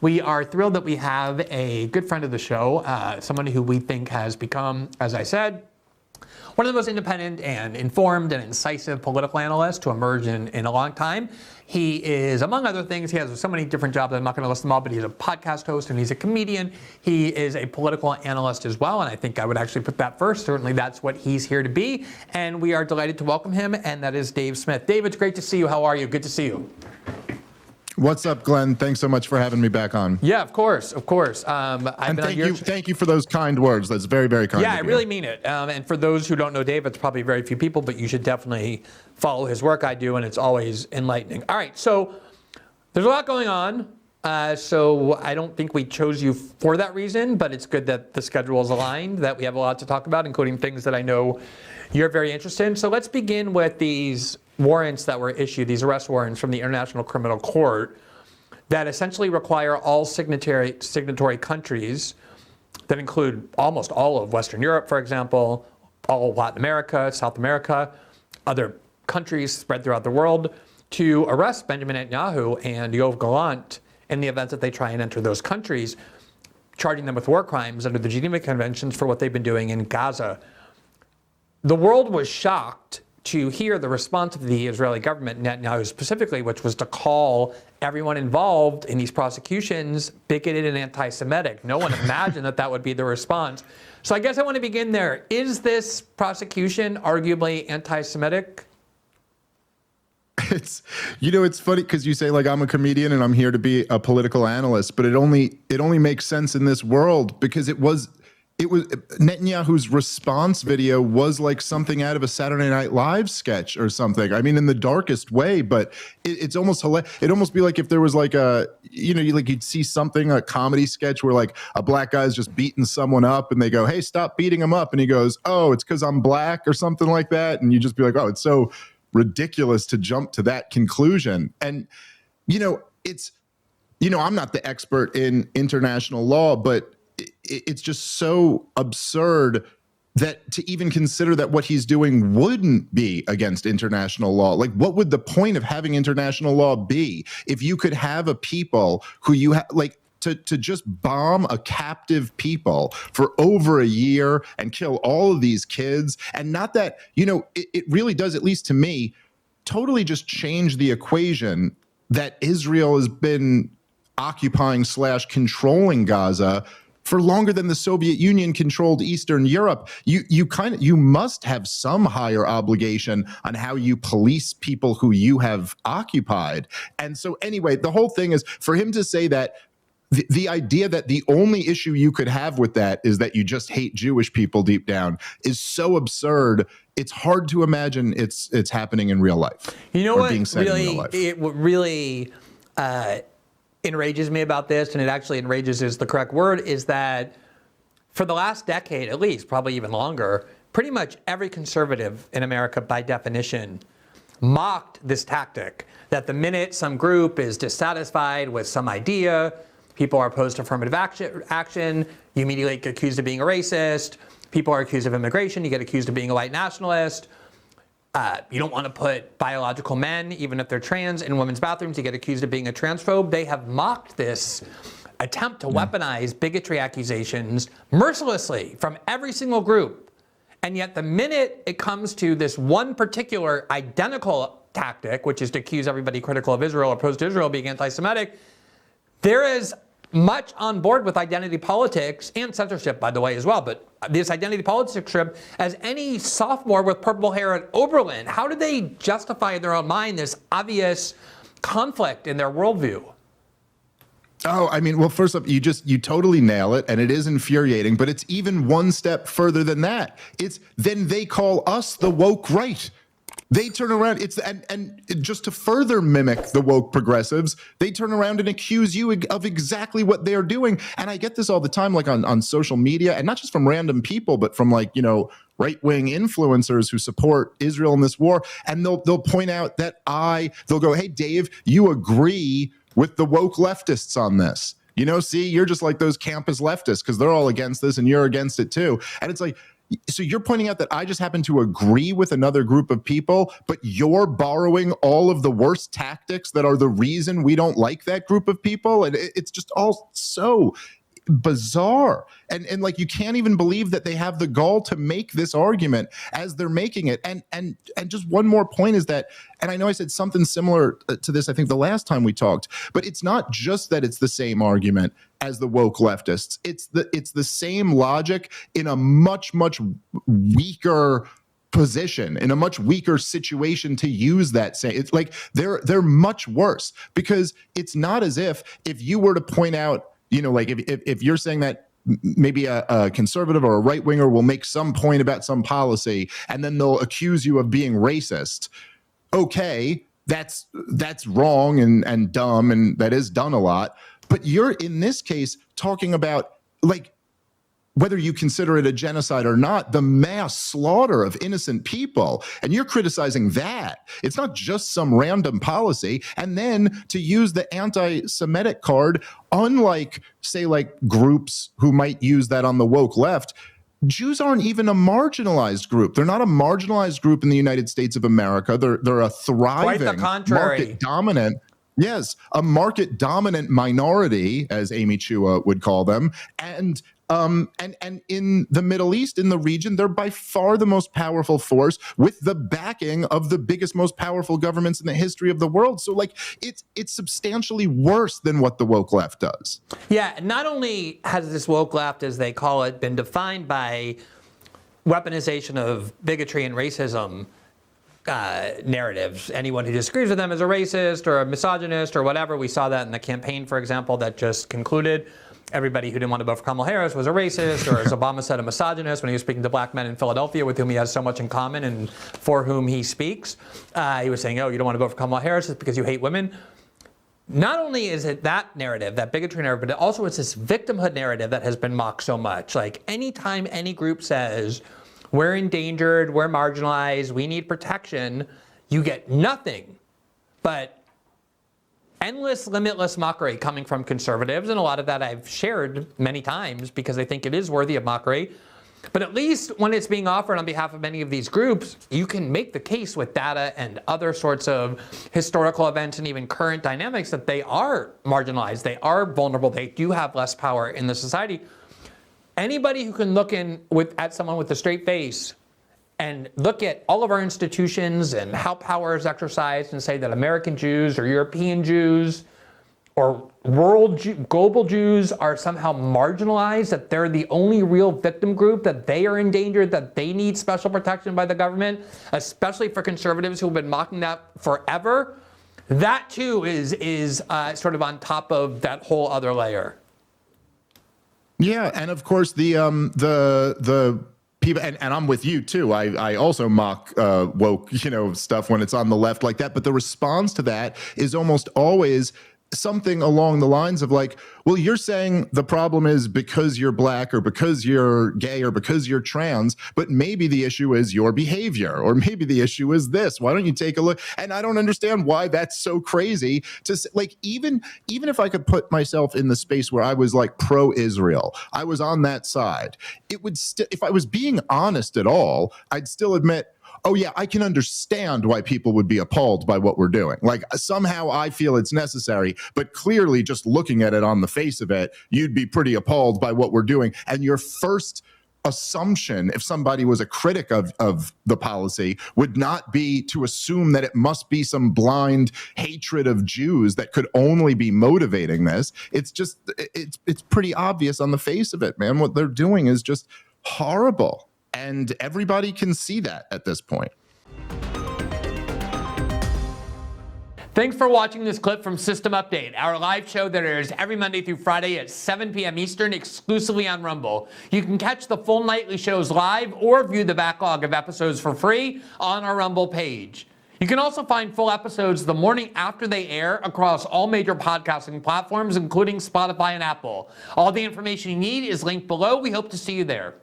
We are thrilled that we have a good friend of the show, someone who we think has become, as I said, one of the most independent and informed and incisive political analysts to emerge in a long time. He is, among other things, he has so many different jobs, I'm not going to list them all, but he's a podcast host and he's a comedian. He is a political analyst as well, and I think I would actually put that first. Certainly that's what he's here to be, and we are delighted to welcome him, and that is Dave Smith. Dave, it's great to see you. How are you? Good to see you. What's up, Glenn? Thanks so much for having me back on. Yeah, of course. Thank you for those kind words. That's very, very kind. Yeah, I really mean it. And for those who don't know Dave, it's probably very few people, but you should definitely follow his work. I do, and it's always enlightening. All right, so there's a lot going on. So I don't think we chose you for that reason, but it's good that the schedule is aligned, that we have a lot to talk about, including things that I know you're very interested in. So let's begin with these warrants that were issued, these arrest warrants from the International Criminal Court that essentially require all signatory countries that include almost all of Western Europe, for example, all of Latin America, South America, other countries spread throughout the world, to arrest Benjamin Netanyahu and Yoav Gallant in the event that they try and enter those countries, charging them with war crimes under the Geneva Conventions for what they've been doing in Gaza. The world was shocked to hear the response of the Israeli government, Netanyahu specifically, which was to call everyone involved in these prosecutions bigoted and anti-Semitic. No one imagined that would be the response. So I guess I want to begin there. Is this prosecution arguably anti-Semitic? It's funny because you say, like, I'm a comedian and I'm here to be a political analyst, but it only makes sense in this world because it was Netanyahu's response video was like something out of a Saturday Night Live sketch or something. I mean, in the darkest way, but it's almost hilarious. It'd almost be like if there was like you'd see something, a comedy sketch where like a black guy's just beating someone up and they go, "Hey, stop beating him up." And he goes, "Oh, it's because I'm black," or something like that. And you just be like, "Oh, it's so ridiculous to jump to that conclusion." And, I'm not the expert in international law, but it's just so absurd that to even consider that what he's doing wouldn't be against international law. Like, what would the point of having international law be if you could have a people who you to just bomb a captive people for over a year and kill all of these kids? And not that, it really does, at least to me, totally just change the equation that Israel has been occupying / controlling Gaza for longer than the Soviet Union controlled Eastern Europe. You must have some higher obligation on how you police people who you have occupied. And so anyway, the whole thing is for him to say that the idea that the only issue you could have with that is that you just hate Jewish people deep down is so absurd. It's hard to imagine it's happening in real life. You know what really enrages me about this, and it actually enrages is the correct word, is that for the last decade, at least, probably even longer, pretty much every conservative in America, by definition, mocked this tactic, that the minute some group is dissatisfied with some idea, people are opposed to affirmative action, you immediately get accused of being a racist, people are accused of immigration, you get accused of being a white nationalist. You don't want to put biological men, even if they're trans, in women's bathrooms. You get accused of being a transphobe. They have mocked this attempt to weaponize bigotry accusations mercilessly from every single group. And yet the minute it comes to this one particular identical tactic, which is to accuse everybody critical of Israel or opposed to Israel being anti-Semitic, there is much on board with identity politics and censorship, by the way, as well. But this identity politics trip, as any sophomore with purple hair at Oberlin, how do they justify in their own mind this obvious conflict in their worldview? Oh, I mean, well, first up, you totally nail it, and it is infuriating, but it's even one step further than that. It's then they call us the woke right. They turn around, and just to further mimic the woke progressives, they turn around and accuse you of exactly what they're doing. And I get this all the time, like on social media, and not just from random people, but from right-wing influencers who support Israel in this war. And they'll point out that they'll go, "Hey, Dave, you agree with the woke leftists on this. See, you're just like those campus leftists because they're all against this and you're against it too." And it's like, So you're pointing out that I just happen to agree with another group of people, but you're borrowing all of the worst tactics that are the reason we don't like that group of people. And it's just all so bizarre. And like, you can't even believe that they have the gall to make this argument as they're making it. And just one more point is that, and I know I said something similar to this, I think the last time we talked, but it's not just that it's the same argument as the woke leftists. It's the same logic in a much, much weaker position, in a much weaker situation to use that. Say, it's like they're much worse, because it's not as if you were to point out, like if you're saying that maybe a conservative or a right winger will make some point about some policy and then they'll accuse you of being racist. Okay, that's wrong and dumb, and that is done a lot. But you're in this case talking about, like, whether you consider it a genocide or not, the mass slaughter of innocent people. And you're criticizing that. It's not just some random policy. And then to use the anti-Semitic card, unlike, say, like groups who might use that on the woke left, Jews aren't even a marginalized group. They're not a marginalized group in the United States of America. They're a thriving, quite the contrary, market dominant. Yes, a market dominant minority, as Amy Chua would call them. And in the Middle East, in the region, they're by far the most powerful force, with the backing of the biggest, most powerful governments in the history of the world. So, like, it's substantially worse than what the woke left does. Yeah, not only has this woke left, as they call it, been defined by weaponization of bigotry and racism narratives. Anyone who disagrees with them is a racist or a misogynist or whatever. We saw that in the campaign, for example, that just concluded. Everybody who didn't want to vote for Kamala Harris was a racist, or as Obama said, a misogynist when he was speaking to black men in Philadelphia with whom he has so much in common and for whom he speaks. He was saying, oh, you don't want to vote for Kamala Harris because you hate women. Not only is it that narrative, that bigotry narrative, but also it's this victimhood narrative that has been mocked so much. Like, anytime any group says, we're endangered, we're marginalized, we need protection, you get nothing but endless, limitless mockery coming from conservatives, and a lot of that I've shared many times because I think it is worthy of mockery. But at least when it's being offered on behalf of many of these groups, you can make the case with data and other sorts of historical events and even current dynamics that they are marginalized, they are vulnerable, they do have less power in the society. Anybody who can look at someone with a straight face and look at all of our institutions and how power is exercised and say that American Jews or European Jews or global Jews are somehow marginalized, that they're the only real victim group, that they are endangered, that they need special protection by the government, especially for conservatives who have been mocking that forever, that too is sort of on top of that whole other layer. Yeah, and of course the people, and I'm with you too. I also mock woke, stuff when it's on the left like that. But the response to that is almost always something along the lines of like, well, you're saying the problem is because you're black or because you're gay or because you're trans, but maybe the issue is your behavior, or maybe the issue is this. Why don't you take a look? And I don't understand why that's so crazy to like, even if I could put myself in the space where I was like pro-Israel, I was on that side. It would still, if I was being honest at all, I'd still admit, oh yeah, I can understand why people would be appalled by what we're doing. Like, somehow I feel it's necessary, but clearly just looking at it on the face of it, you'd be pretty appalled by what we're doing. And your first assumption, if somebody was a critic of the policy, would not be to assume that it must be some blind hatred of Jews that could only be motivating this. It's just, it's pretty obvious on the face of it, man. What they're doing is just horrible. And everybody can see that at this point. Thanks for watching this clip from System Update, our live show that airs every Monday through Friday at 7 p.m. Eastern, exclusively on Rumble. You can catch the full nightly shows live or view the backlog of episodes for free on our Rumble page. You can also find full episodes the morning after they air across all major podcasting platforms, including Spotify and Apple. All the information you need is linked below. We hope to see you there.